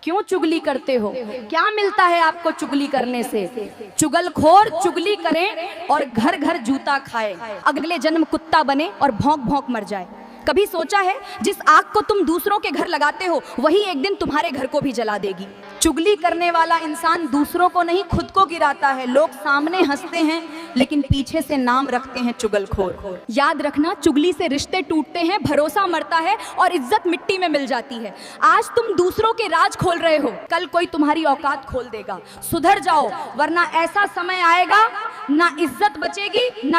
क्यों चुगली करते हो? क्या मिलता है आपको चुगली करने से? चुगलखोर चुगली करें और घर घर जूता खाए, अगले जन्म कुत्ता बने और भौंक भौंक मर जाए। कभी सोचा है जिस आग को तुम दूसरों के घर लगाते हो वही एक दिन तुम्हारे घर को भी जला देगी। चुगली करने वाला इंसान दूसरों को नहीं खुद को गिराता है। लोग सामने हंसते हैं लेकिन पीछे से नाम रखते हैं चुगलखोर। याद रखना, चुगली से रिश्ते टूटते हैं, भरोसा मरता है और इज्जत मिट्टी में मिल जाती है। आज तुम दूसरों के राज खोल रहे हो, कल कोई तुम्हारी औकात खोल देगा। सुधर जाओ वरना ऐसा समय आएगा ना इज्जत बचेगी ना